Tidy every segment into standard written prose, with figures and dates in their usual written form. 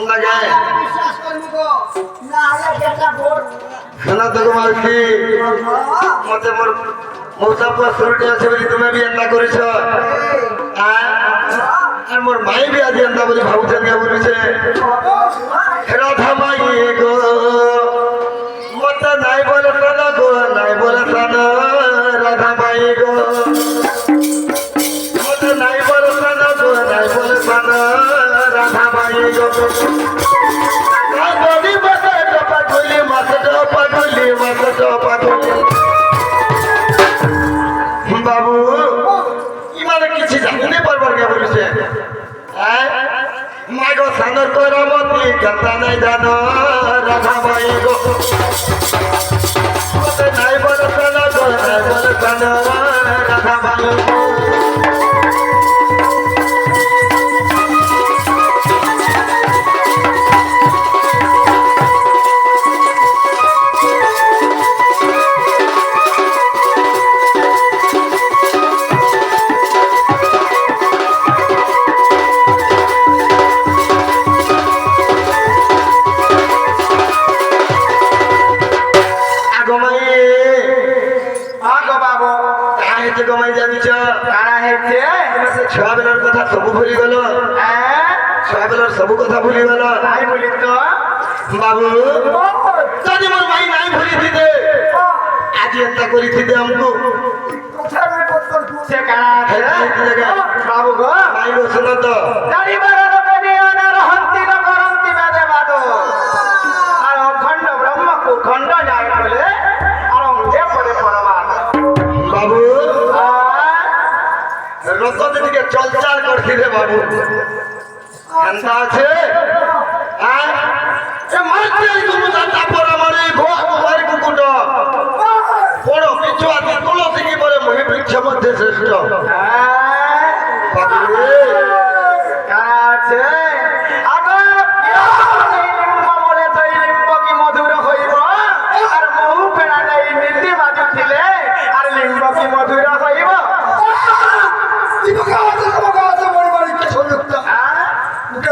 লাগে বিশ্বাস করবি গো না হলে কেটলা ভোট শোনা তো মালকি মতে মোর মৌসাফা শুরুটি আছে বলে তুমি বি এন্তা করেছ আর মোর মাই বি আজ এন্তা বলে ভাবুছেন কে বলেছে রাধা মাই গো মতে নাই বলে সাদা গো নাই বলে সাদা রাধা মাই গো মতে নাই বলে সাদা গো নাই বলে সাদা রাধা মাই গো পাগলি মাথা পাগলি বাবু ইমানে কিছু জানতে পারবার কে বলেছে মাগো সানর করমতি কথা নাই জানো রাধা মাই গো নাই বলে সানা গো নাই বলে সানা রাধা মাই গো ছুয়াবেলার কথা সবু ভুলি গেল ছুয়াবেলার সবু কথা ভুলি গেল বাবু যদি মোর মাই নাই ভুলি দিতে আজি এন্তা করি দিতে আমকু বাবু গো মাই গো শুনো তো আর অখণ্ড ব্রহ্মকু খণ্ড যায় বলে আর অঙ্গে পড়ে বাবু রতন দিকে চলচাল করছি রে বাবু এন্তা আছে বড় কিছু আছে তুলসী কি বলে মহিবৃক্ষ মধ্যে শ্রেষ্ঠ আছে মধুর হইব আর মহু ফেরা নাই নীতি বাজু ছিলে আর লিম্ব কি মধুর হইব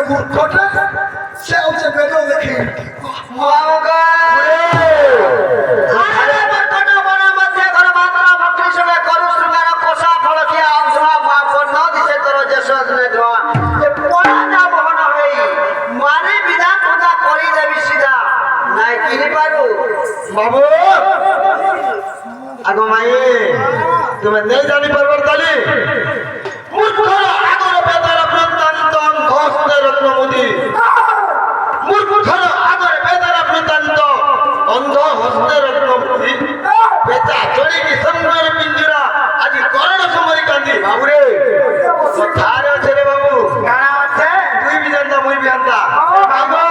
মূর্খটা সে হচ্ছে বেদ দেখি বাবু আগো মাই তুমি নেই জানি পারবার তালি মূর্খ আগর বেদার প্রত্যন্ত ঘোষে রত্নমুদি মূর্খ আগর বেদার প্রত্যন্ত অন্ধ হস্তে রত্নমুদি বেচা চড়ি কি সংগ্রাম পিঞ্জরা আজি করণ সময় কান্দি বাবু রে কোথায় আছে রে বাবু কারা আছে তুই বিজানতা মুই বিজানতা বাবু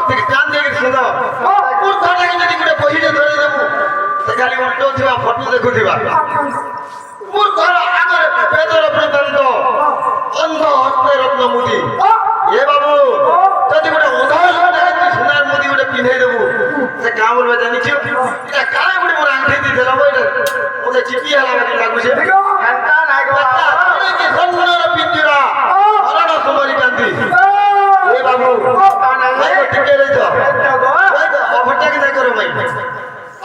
তুই কান দেখি শুনো মূর্খটাকে যদি গুড়ে বহিরে ধরে দেবো সে খালি উল্টো থিবা ফটো দেখু থিবা মূর্খর আগরে বেদর প্রত্যন্ত অন্ধ হস্তে রত্নমুদি এ বাবু যদি গোটে উদাহরণ সোনার মুদি গোটে পিঁধাই দেবু সে কাঁ বলবে জানিছু এটা কারা গোটে মোর আঙ্ঠি দিয়ে দেলা বইটা ওতে চিপি হেলা বাকি লাগুছে এন্তা নাই গো কি সন্ন্যর পিঞ্জরা মরণ সমরি কান্তি এ বাবু ভাই গো টিকে রইছ অভরটাকে না করো ভাই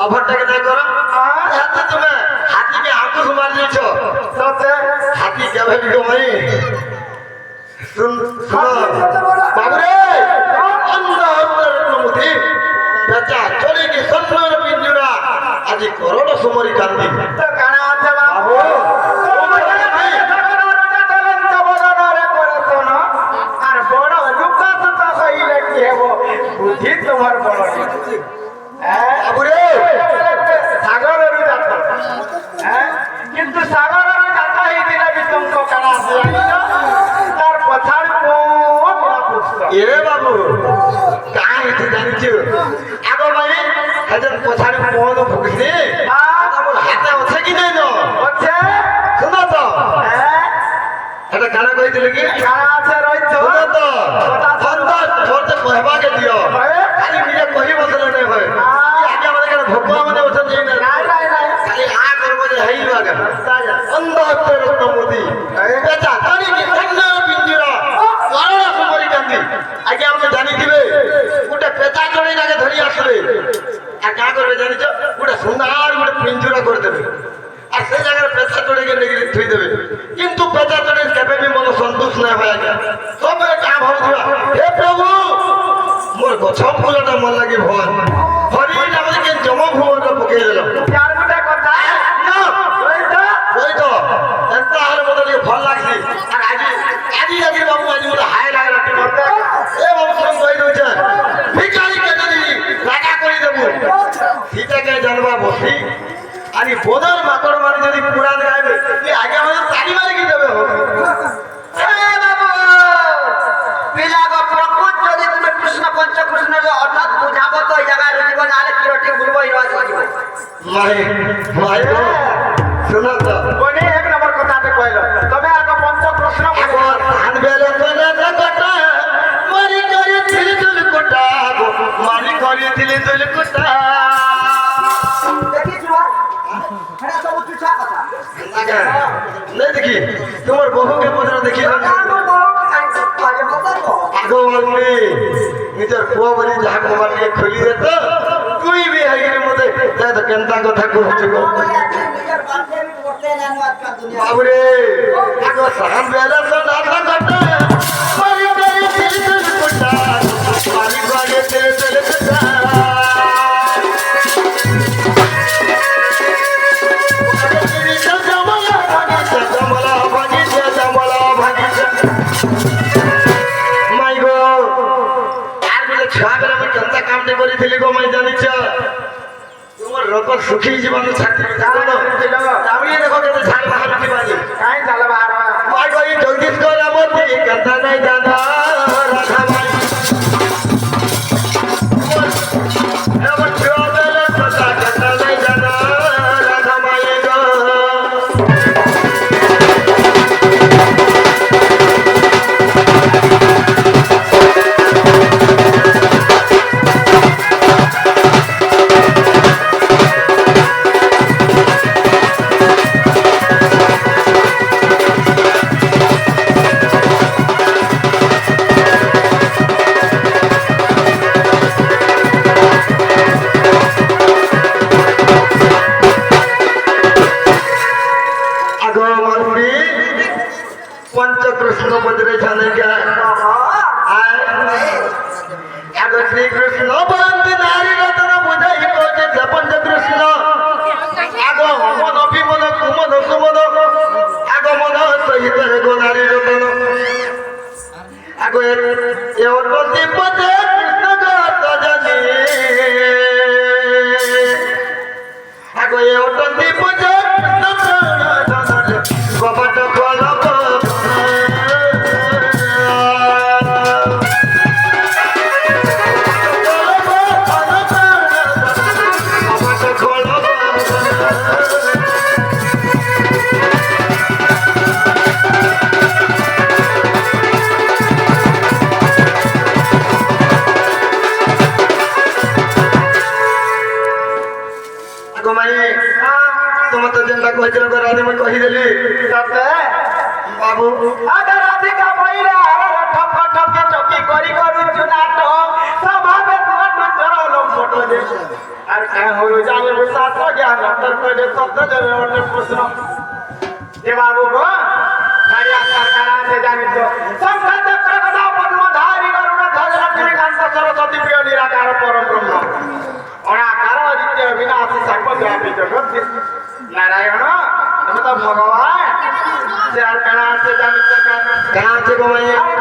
অভরটাকে না করো এত তুমি হাতিকে আঙ্কুশ মার দিয়েছ হাতি কেবে গো ভাই শুনো বাবুরে অন্ধ হস্তে বেচা চলে কি সন্ন্যর পিঞ্জরা আজি করোড় সমরি কান্দি কানা আছে বাবু আর বড় লুকাত তো হইলে কি হব বুদ্ধি তোমার বড় বাবুরে সাগরের যাত্রা কিন্তু সাগরের যাত্রা হইতিলা বিতঙ্ক কানা আছে তার পছাড় এ বাবু কাঁ হইতি জানিছু আগো ভাই হাজার পছাড় কোন ভুগছে হাতে আছে কি নাই নো আছে শুনো তো এটা কানা কইছিল কি কানা আছে রইছ শুনো তো সন্তান তোরতে কহবাকে দিও খালি নিজে কহি বসলে নাই হয় আগে আমাদের কাছে ভোকা মানে বসন যাই না নাই খালি আ করব যে হই লাগা অন্ধ হতে রত্নমুদি বেটা তানি কি সন্ন্যর পিঞ্জরা করোড় সমরি কান্দি আগে আমাদের আরে বোধর মাকড় মানে যদি পুরাণ গাইবে আগে আমাদের তালি মারি কি দেবে পিলাগো প্রকৃত যদি তুমি কৃষ্ণ পঞ্চকৃষ্ণের অর্থাৎ বুঝাবো তো এই জায়গায় রুজিব নাহলে কিরটি ভুলবো ইরাজ হইব মাই মাই শোনো তো কোনে এক নম্বর কথাতে কইল তবে আগ পঞ্চকৃষ্ণ আগর ধান বেলে তোলে কটা মারি করে ছিলে তুল কোটা মারি করে ছিলে তুল কোটা দেখিছ এটা সব তুচ্ছা কথা नहीं देखी तुम्हार बहू के पुत्र देखी কানো বড় খাইছে পারে বলতো आगो मम्मी निजर पुआ बनी जहां मोबाइल के खोली दे तो कोई भी है कि मुझे ते तो केंता को थको चुको নিজের বান্ধে भी করতে না আজকাল দুনিয়া बाबूरे आगो सहन बेला तो दादा कटा मारी करे दिल दिल कुटा मारी करे दिल दिल कुटा মাই গো আর বলে ছাগরা আমি কেনতা কামতে করিছিলি গো মাই জানিছ তোমার রত সুখী জীবন ছাড়তে আমি দেখো কেন ছাড় বাহার কি বাজি কাই চালা বাহার মাই গো এই জগদীশ গো রামতি কেনতা নাই জানা রাধা মাই আমার ছোটবেলা কথা কেনতা নাই জানা রাধা মাই গো আগো মারুড়ি পঞ্চকৃষ্ণ বদরে জানে কে আগো শ্রীকৃষ্ণ বলতে নারী রতন বুঝাই কোচে পঞ্চকৃষ্ণ আগো মন বিমন কুমন সুমন আগো মন সহিত গো নারী রতন আগো এ অতি পদে কৃষ্ণ গাত জানি আগো এ অতি পদে কৃষ্ণ কপট খোলব কপট খোলব আগো মাই তোমার তো যেটা কইছিল তো রাধে মই কহিদেলি ততে বাবু আগে রাধিকা বইরা ঠক ঠক চকি করি করুছু নাট স্বভাবে তোর চরল ফটো দে আর কা হলো জানে বুঝা তো জ্ঞান অন্তর করে শব্দ দেবে অনেক প্রশ্ন যে বাবু গো কারিয়া কারখানা আছে জানি তো সংখ্যা চক্র গদা পদ্মধারী করুণ ধ্বজ লক্ষ্মীকান্ত সরস্বতী প্রিয় নিরাকার পরম ব্রহ্ম অনাকার আদিত্য বিনাশী সর্বব্যাপী জগৎ নারায়ণ তুমি তো ভগবান যে আর কানা আছে জানি তো कहाँ से गो माई আরে